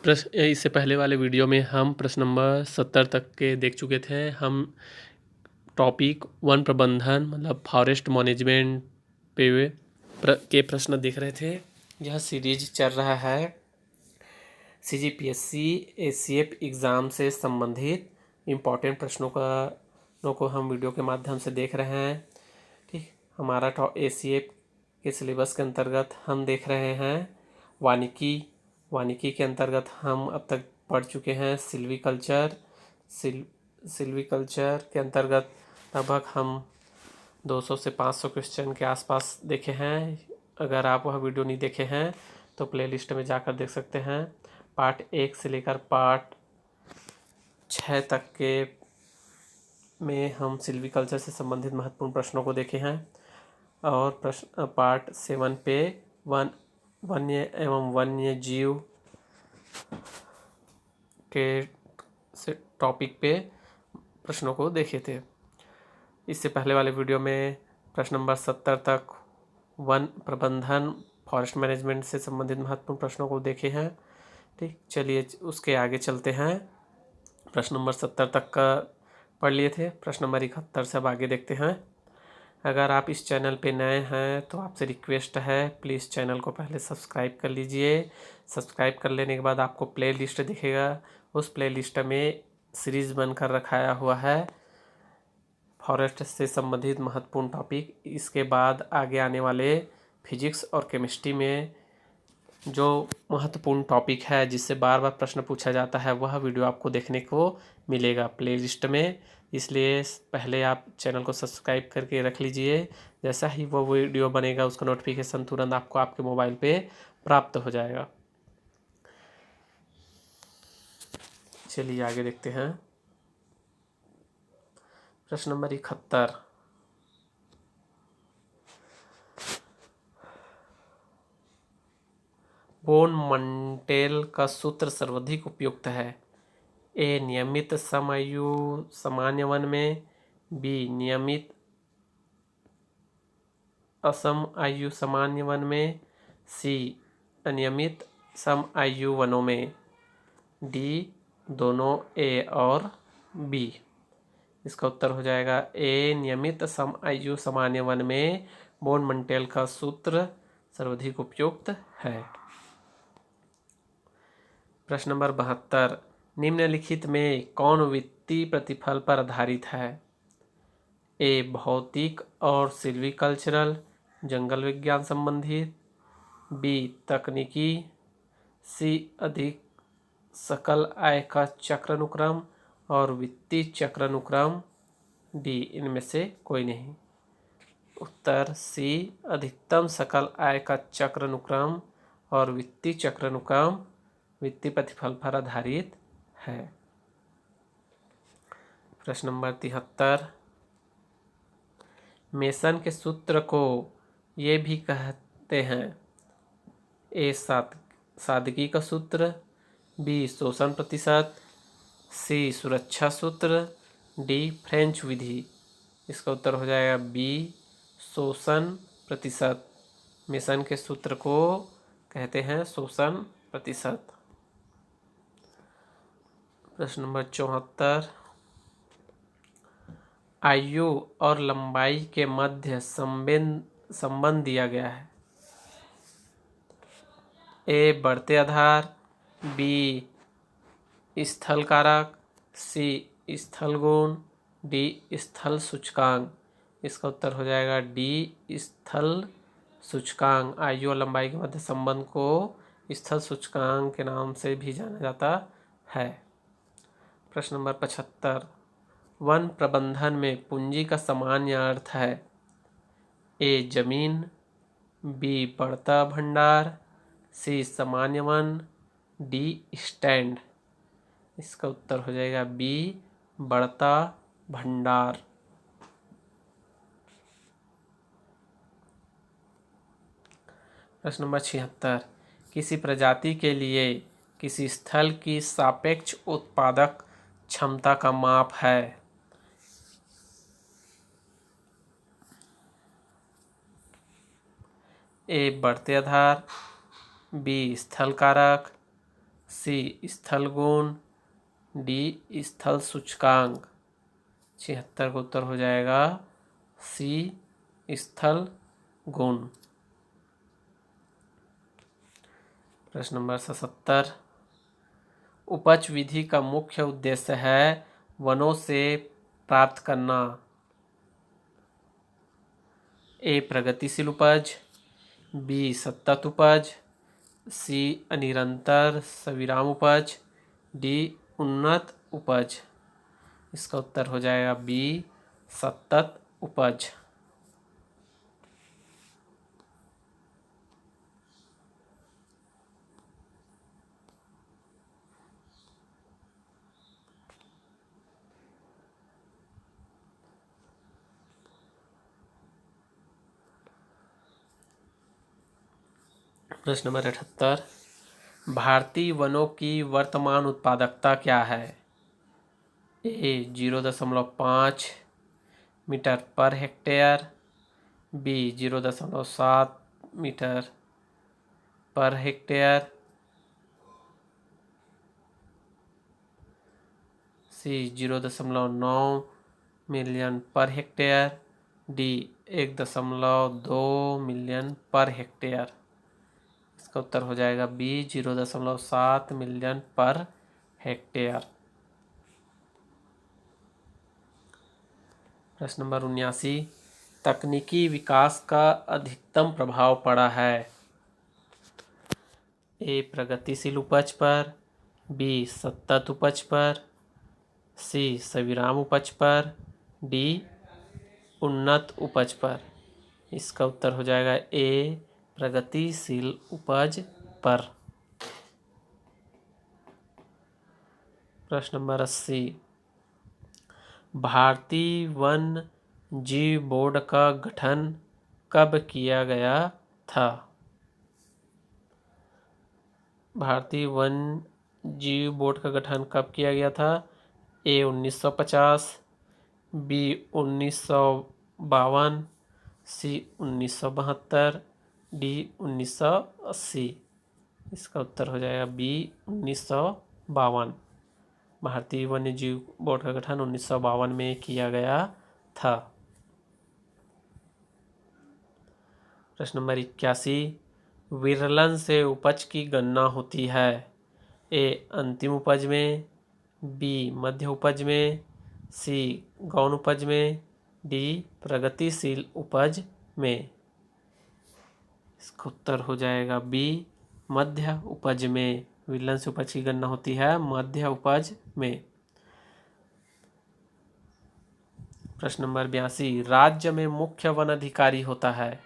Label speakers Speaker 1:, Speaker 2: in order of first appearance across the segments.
Speaker 1: प्रश्न इससे पहले वाले वीडियो में हम प्रश्न नंबर 70 तक के देख चुके थे। हम टॉपिक वन प्रबंधन मतलब फॉरेस्ट मैनेजमेंट पे के प्रश्न देख रहे थे। यह सीरीज चल रहा है CGPSC ACF एग्ज़ाम से संबंधित इम्पॉर्टेंट प्रश्नों को हम वीडियो के माध्यम से देख रहे हैं। ठीक, हमारा ACF के सिलेबस के अंतर्गत हम देख रहे हैं वानिकी के अंतर्गत हम अब तक पढ़ चुके हैं सिल्वीकल्चर के अंतर्गत लगभग हम 200 से 500 क्वेश्चन के आसपास देखे हैं। अगर आप वह वीडियो नहीं देखे हैं तो प्लेलिस्ट में जाकर देख सकते हैं। पार्ट 1 से लेकर पार्ट 6 तक के में हम सिल्वीकल्चर से संबंधित महत्वपूर्ण प्रश्नों को देखे हैं और प्रश्न पार्ट 7 पे वन्य एवं वन्य जीव के टॉपिक पे प्रश्नों को देखे थे। इससे पहले वाले वीडियो में प्रश्न नंबर 70 तक वन प्रबंधन फॉरेस्ट मैनेजमेंट से संबंधित महत्वपूर्ण प्रश्नों को देखे हैं। ठीक, चलिए उसके आगे चलते हैं। प्रश्न नंबर 70 तक का पढ़ लिए थे। प्रश्न नंबर 71 से अब आगे देखते हैं। अगर आप इस चैनल पे नए हैं तो आपसे रिक्वेस्ट है, प्लीज़ चैनल को पहले सब्सक्राइब कर लीजिए। सब्सक्राइब कर लेने के बाद आपको प्ले लिस्ट दिखेगा। उस प्ले लिस्ट में सीरीज़ बनकर रखाया हुआ है फॉरेस्ट से संबंधित महत्वपूर्ण टॉपिक। इसके बाद आगे आने वाले फिजिक्स और केमिस्ट्री में जो महत्वपूर्ण टॉपिक है जिससे बार बार प्रश्न पूछा जाता है वह वीडियो आपको देखने को मिलेगा प्लेलिस्ट में। इसलिए पहले आप चैनल को सब्सक्राइब करके रख लीजिए। जैसा ही वो वीडियो बनेगा उसका नोटिफिकेशन तुरंत आपको आपके मोबाइल पे प्राप्त हो जाएगा। चलिए आगे देखते हैं। प्रश्न नंबर 71। बोन मंटेल का सूत्र सर्वाधिक उपयुक्त है। ए नियमित समायु सामान्य वन में, बी नियमित असम आयु सामान्य वन में, सी अनियमित सम आयु वनों में, डी दोनों ए और बी। इसका उत्तर हो जाएगा ए नियमित सम आयु सामान्य वन में बोन मंटेल का सूत्र सर्वाधिक उपयुक्त है। प्रश्न नंबर 72। निम्नलिखित में कौन वित्तीय प्रतिफल पर आधारित है? ए भौतिक और सिल्वीकल्चरल जंगल विज्ञान संबंधित, बी तकनीकी, सी अधिक सकल आय का चक्रानुक्रम और वित्तीय चक्रानुक्रम, डी इनमें से कोई नहीं। उत्तर सी अधिकतम सकल आय का चक्रानुक्रम और वित्तीय चक्रानुक्रम वित्तीय प्रतिफल पर आधारित है। प्रश्न नंबर 73। मेसन के सूत्र को ये भी कहते हैं। ए सादगी का सूत्र, बी शोषण प्रतिशत, सी सुरक्षा सूत्र, डी फ्रेंच विधि। इसका उत्तर हो जाएगा बी शोषण प्रतिशत। मेसन के सूत्र को कहते हैं शोषण प्रतिशत। प्रश्न नंबर 74। आयु और लंबाई के मध्य संबंध दिया गया है। ए बढ़ते आधार, बी स्थल कारक, सी स्थल गुण, डी स्थल सूचकांक। इसका उत्तर हो जाएगा डी स्थल सूचकांक। आयु और लंबाई के मध्य संबंध को स्थल सूचकांक के नाम से भी जाना जाता है। प्रश्न नंबर 75। वन प्रबंधन में पूंजी का सामान्य अर्थ है। ए जमीन, बी बढ़ता भंडार, सी सामान्य वन, डी स्टैंड। इसका उत्तर हो जाएगा बी बढ़ता भंडार। प्रश्न नंबर 76। किसी प्रजाति के लिए किसी स्थल की सापेक्ष उत्पादक क्षमता का माप है। ए बढ़ते आधार, बी स्थल कारक, सी स्थल गुण, डी स्थल सूचकांक। 76 का उत्तर हो जाएगा सी स्थल गुण। प्रश्न नंबर 77, उपज विधि का मुख्य उद्देश्य है वनों से प्राप्त करना। ए प्रगतिशील उपज, बी सतत उपज, सी अनिरंतर सविराम उपज, डी उन्नत उपज। इसका उत्तर हो जाएगा बी सतत उपज। प्रश्न नंबर 78, भारतीय वनों की वर्तमान उत्पादकता क्या है। ए 0.5 metre per hectare, B 0.7 metre per hectare, सी 0.9 million per hectare, D 1.2 million per hectare. इसका उत्तर हो जाएगा बी 0.7 मिलियन पर हेक्टेयर। प्रश्न नंबर 79, तकनीकी विकास का अधिकतम प्रभाव पड़ा है। ए प्रगतिशील उपज पर, बी सतत उपज पर, सी सविराम उपज पर, डी उन्नत उपज पर। इसका उत्तर हो जाएगा ए प्रगतिशील उपज पर। प्रश्न नंबर 80, भारतीय वन जीव बोर्ड का गठन कब किया गया था। भारतीय वन जीव बोर्ड का गठन कब किया गया था। ए 1950, बी 1952, सी 1972, डी 1980। इसका उत्तर हो जाएगा बी 1952। भारतीय वन्य जीव बोर्ड का गठन 1952 में किया गया था। प्रश्न नंबर 81, विरलन से उपज की गणना होती है। ए अंतिम उपज में, बी मध्य उपज में, सी गौण उपज में, डी प्रगतिशील उपज में। इसका उत्तर हो जाएगा बी मध्य उपज में। विरलन से उपज की गणना होती है मध्य उपज में। प्रश्न नंबर 82, राज्य में मुख्य वन अधिकारी होता है।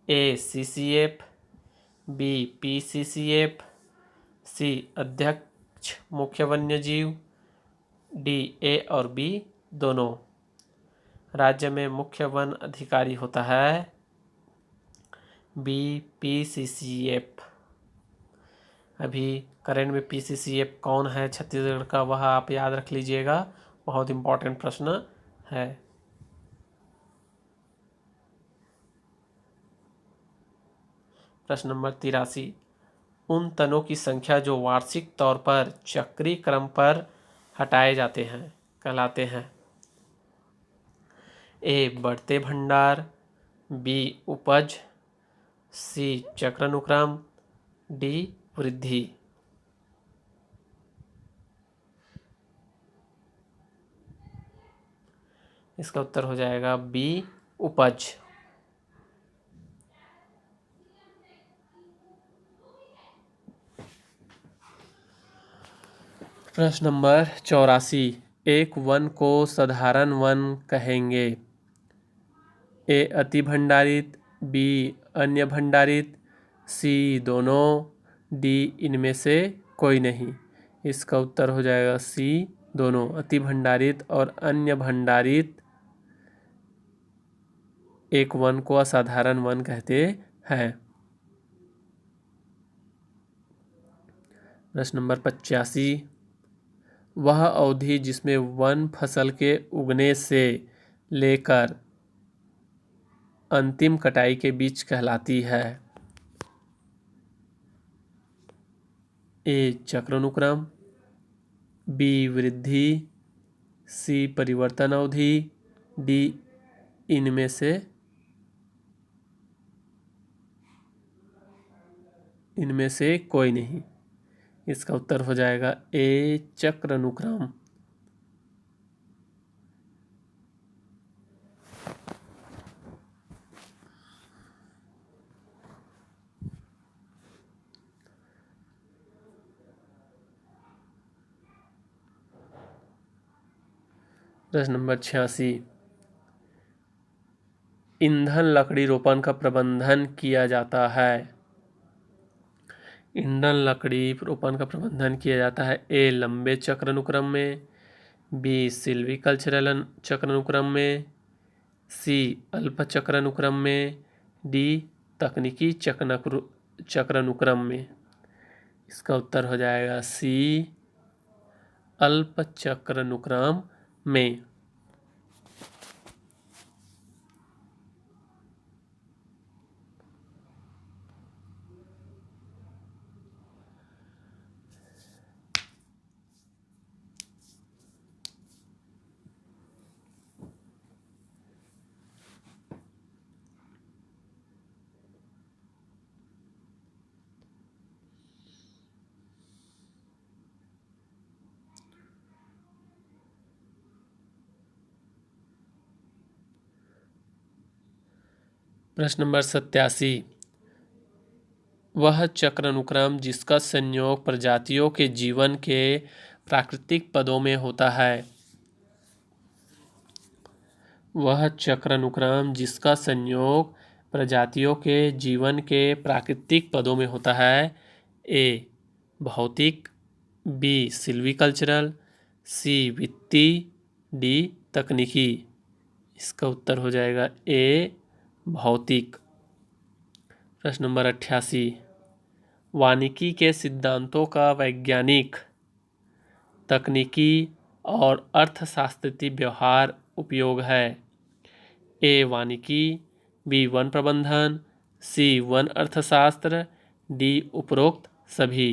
Speaker 1: ए सीसीएफ, बी पीसीसीएफ, सी अध्यक्ष मुख्य वन्य जीव, डी ए और बी दोनों। राज्य में मुख्य वन अधिकारी होता है बी पीसीसीएफ। अभी करंट में पीसीसीएफ कौन है छत्तीसगढ़ का, वह आप याद रख लीजिएगा, बहुत इंपॉर्टेंट प्रश्न है। प्रश्न नंबर 83, उन तनों की संख्या जो वार्षिक तौर पर चक्रीय क्रम पर हटाए जाते हैं कहलाते हैं। ए बढ़ते भंडार, बी उपज, सी चक्रानुक्रम, डी वृद्धि। इसका उत्तर हो जाएगा बी उपज। प्रश्न नंबर 84, एक वन को साधारण वन कहेंगे। ए अति भंडारित, बी अन्य भंडारित, सी दोनों, डी इनमें से कोई नहीं। इसका उत्तर हो जाएगा सी दोनों। अति भंडारित और अन्य भंडारित एक वन को असाधारण वन कहते हैं। प्रश्न नंबर 85, वह अवधि जिसमें वन फसल के उगने से लेकर अंतिम कटाई के बीच कहलाती है। ए चक्रानुक्रम, बी वृद्धि, सी परिवर्तन अवधि, डी इनमें से कोई नहीं। इसका उत्तर हो जाएगा ए चक्रानुक्रम। प्रश्न नंबर 86, ईंधन लकड़ी रोपण का प्रबंधन किया जाता है। ईंधन लकड़ी रोपण का प्रबंधन किया जाता है ए लंबे चक्रानुक्रम में, बी सिल्वीकल्चरल चक्रानुक्रम में, सी अल्प चक्रानुक्रम में, डी तकनीकी चक्रानुक्रम में। इसका उत्तर हो जाएगा सी अल्प चक्रानुक्रम में। प्रश्न नंबर 87, वह चक्रानुक्रम जिसका संयोग प्रजातियों के जीवन के प्राकृतिक पदों में होता है। वह चक्रानुक्रम जिसका संयोग प्रजातियों के जीवन के प्राकृतिक पदों में होता है ए भौतिक, बी सिल्वीकल्चरल, सी वित्तीय, डी तकनीकी। इसका उत्तर हो जाएगा ए भौतिक। प्रश्न नंबर 88, वानिकी के सिद्धांतों का वैज्ञानिक, तकनीकी और अर्थशास्त्री व्यवहार उपयोग है। ए वानिकी, बी वन प्रबंधन, सी वन अर्थशास्त्र, डी उपरोक्त सभी।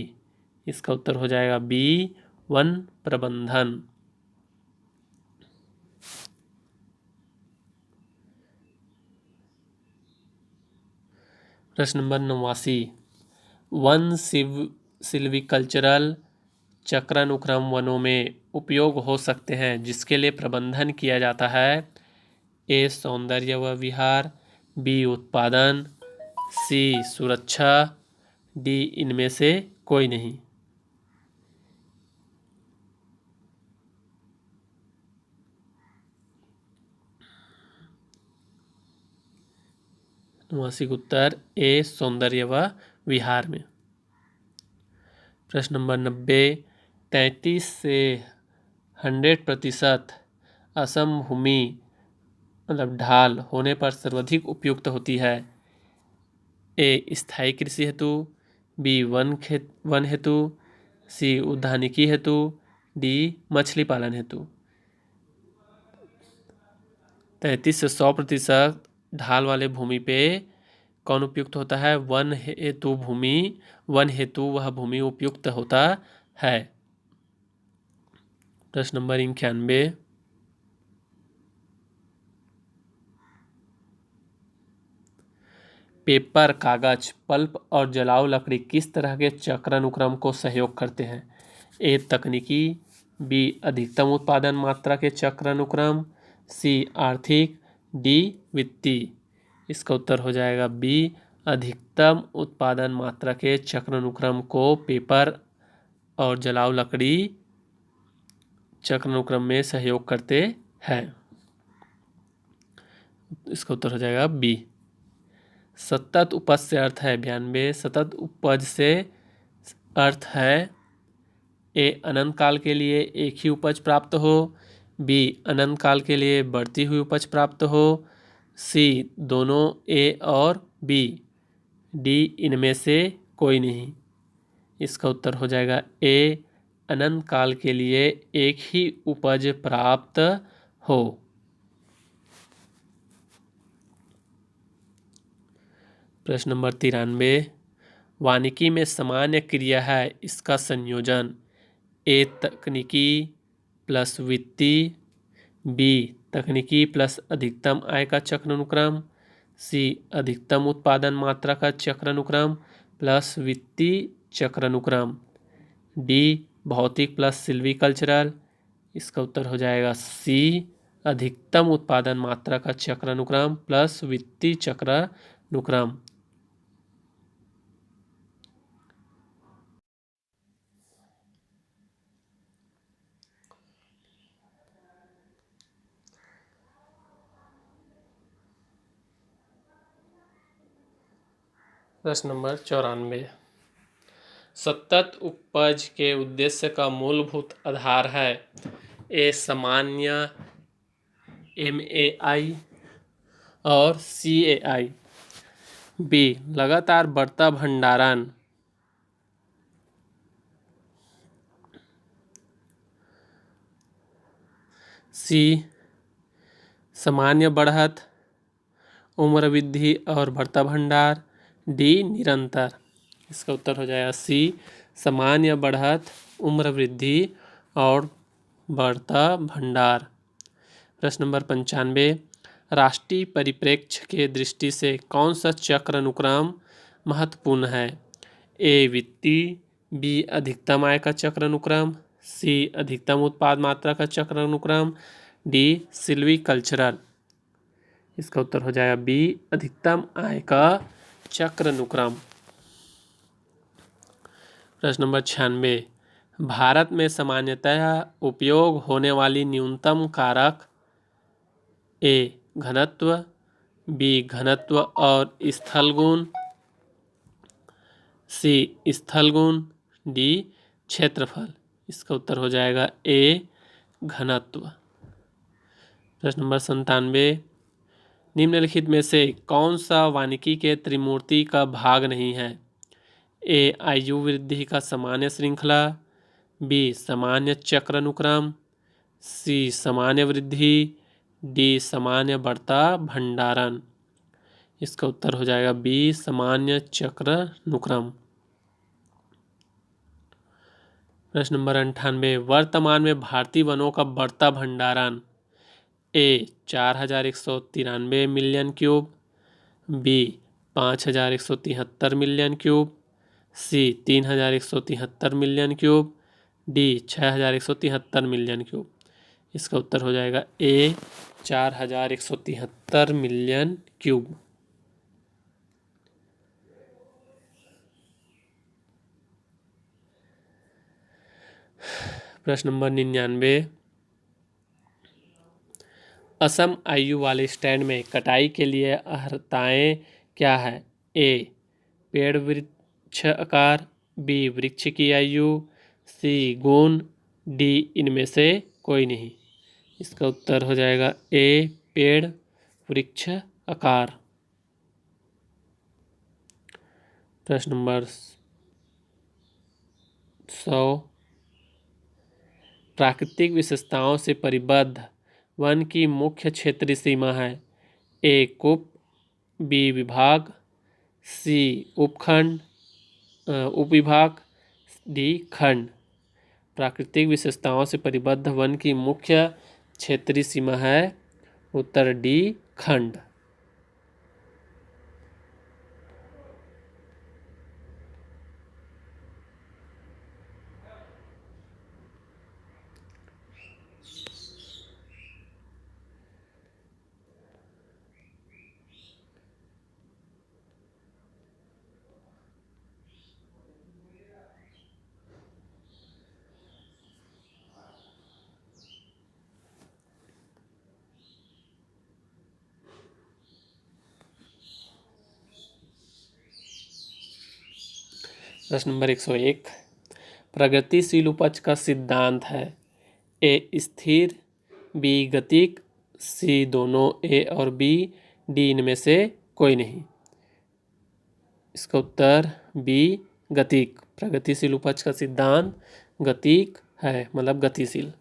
Speaker 1: इसका उत्तर हो जाएगा बी वन प्रबंधन। प्रश्न नंबर 89, वन सिल्वीकल्चरल चक्रानुक्रम वनों में उपयोग हो सकते हैं जिसके लिए प्रबंधन किया जाता है ए सौंदर्य व विहार, बी उत्पादन, सी सुरक्षा, डी इनमें से कोई नहीं। अनुवांशिक उत्तर ए सौंदर्य व विहार में। प्रश्न नंबर 90, 33 से 100% असमभूमि मतलब ढाल होने पर सर्वाधिक उपयुक्त होती है। ए स्थायी कृषि हेतु, बी वन हेतु, सी उद्यानिकी हेतु, डी मछली पालन हेतु। 33 से 100% ढाल वाले भूमि पे कौन उपयुक्त होता है? वन हेतु वह भूमि उपयुक्त होता है। प्रश्न नंबर 91, पेपर, कागज, पल्प और जलाऊ लकड़ी किस तरह के चक्रानुक्रम को सहयोग करते हैं? ए तकनीकी, बी अधिकतम उत्पादन मात्रा के चक्रानुक्रम, सी आर्थिक, डी वित्तीय। इसका उत्तर हो जाएगा बी अधिकतम उत्पादन मात्रा के चक्रानुक्रम को पेपर और जलाऊ लकड़ी चक्रानुक्रम में सहयोग करते हैं। इसका उत्तर हो जाएगा बी। सतत उपज से अर्थ है 92, सतत उपज से अर्थ है ए अनंत काल के लिए एक ही उपज प्राप्त हो, बी अनंत काल के लिए बढ़ती हुई उपज प्राप्त हो, सी दोनों ए और बी, डी इनमें से कोई नहीं। इसका उत्तर हो जाएगा ए अनंत काल के लिए एक ही उपज प्राप्त हो। प्रश्न नंबर 93, वानिकी में सामान्य क्रिया है इसका संयोजन। ए तकनीकी प्लस वित्तीय, बी तकनीकी प्लस अधिकतम आय का चक्र अनुक्रम, सी अधिकतम उत्पादन मात्रा का चक्र अनुक्रम प्लस वित्तीय चक्र अनुक्रम, डी भौतिक प्लस सिल्वीकल्चरल। इसका उत्तर हो जाएगा सी अधिकतम उत्पादन मात्रा का चक्र अनुक्रम प्लस वित्तीय चक्र अनुक्रम। प्रश्न नंबर 94। सतत उपज के उद्देश्य का मूलभूत आधार है। ए सामान्य MAI और CAI, बी लगातार बढ़ता भंडारण, सी सामान्य बढ़त, उम्र वृद्धि और बढ़ता भंडार, डी निरंतर। इसका उत्तर हो जाएगा सी सामान्य बढ़त, उम्र वृद्धि और बढ़ता भंडार। प्रश्न नंबर 95। राष्ट्रीय परिप्रेक्ष्य के दृष्टि से कौन सा चक्र अनुक्रम महत्वपूर्ण है? ए वित्तीय, बी अधिकतम आय का चक्र अनुक्रम, सी अधिकतम उत्पाद मात्रा का चक्र अनुक्रम, डी सिल्वीकल्चरल। इसका उत्तर हो जाएगा बी अधिकतम आय का चक्र अनुक्रम। प्रश्न नंबर 96। भारत में सामान्यतः उपयोग होने वाली न्यूनतम कारक ए घनत्व, बी घनत्व और स्थल गुण, सी स्थल गुण, डी क्षेत्रफल। इसका उत्तर हो जाएगा ए घनत्व। प्रश्न नंबर 97। निम्नलिखित में से कौन सा वानिकी के त्रिमूर्ति का भाग नहीं है? ए आयु वृद्धि का सामान्य श्रृंखला, बी सामान्य चक्र अनुक्रम, सी सामान्य वृद्धि, डी सामान्य बढ़ता भंडारण। इसका उत्तर हो जाएगा बी सामान्य चक्र अनुक्रम। प्रश्न नंबर 98। वर्तमान में भारतीय वनों का बढ़ता भंडारण A 4193 million cube, B 5173 million cube, C 3173 million cube, D 6173 million cube. इसका उत्तर हो जाएगा ए 4173 मिलियन क्यूब। प्रश्न नंबर 99। असम आयु वाले स्टैंड में कटाई के लिए अर्हताएं क्या है? ए पेड़ वृक्ष आकार, बी वृक्ष की आयु, सी गुण, डी इनमें से कोई नहीं। इसका उत्तर हो जाएगा ए पेड़ वृक्ष आकार। प्रश्न नंबर 100। प्राकृतिक विशेषताओं से परिबद्ध वन की मुख्य क्षेत्रीय सीमा है। ए कूप, बी विभाग, सी उपखंड उपविभाग, डी खंड। प्राकृतिक विशेषताओं से परिबद्ध वन की मुख्य क्षेत्रीय सीमा है उत्तर डी खंड। प्रश्न नंबर 101। प्रगतिशील उपज का सिद्धांत है। ए स्थिर, बी गतिक, सी दोनों ए और बी, डी इनमें से कोई नहीं। इसका उत्तर बी गतिक। प्रगतिशील उपज का सिद्धांत गतिक है, मतलब गतिशील।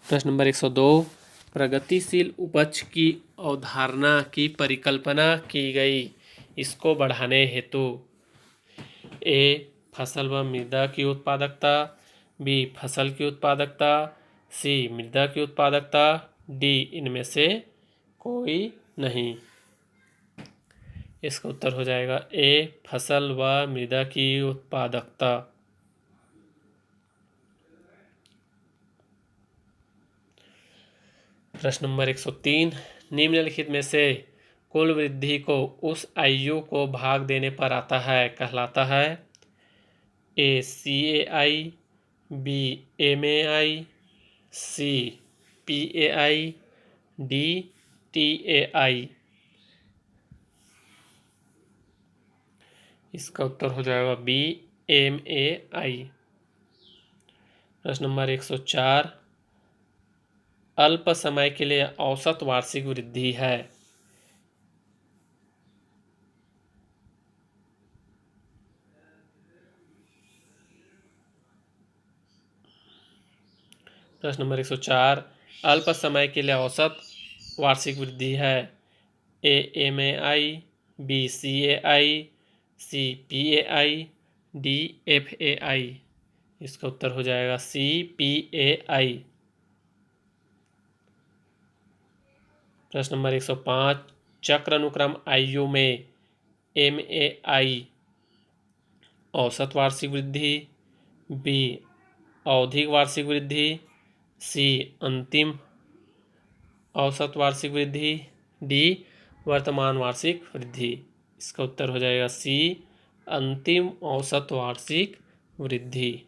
Speaker 1: प्रश्न नंबर 102। प्रगतिशील उपज की अवधारणा की परिकल्पना की गई, इसको बढ़ाने हेतु ए फसल व मृदा की उत्पादकता, बी फसल की उत्पादकता, सी मृदा की उत्पादकता, डी इनमें से कोई नहीं। इसका उत्तर हो जाएगा ए फसल व मृदा की उत्पादकता। प्रश्न नंबर 103, निम्नलिखित में से कुल वृद्धि को उस आयु को भाग देने पर आता है कहलाता है? ए CAI, बी MAI, सी PAI, डी TAI। इसका उत्तर हो जाएगा बी MAI। प्रश्न नंबर 104, अल्प समय के लिए औसत वार्षिक वृद्धि है। प्रश्न नंबर 104, अल्प समय के लिए औसत वार्षिक वृद्धि है। ए MAI, बी CAI, सी PAI, डी FAI। इसका उत्तर हो जाएगा सी PAI। प्रश्न नंबर 105, चक्र अनुक्रम आयु में MAI औसत वार्षिक वृद्धि, बी आवधिक वार्षिक वृद्धि, सी अंतिम औसत वार्षिक वृद्धि, डी वर्तमान वार्षिक वृद्धि। इसका उत्तर हो जाएगा सी अंतिम औसत वार्षिक वृद्धि।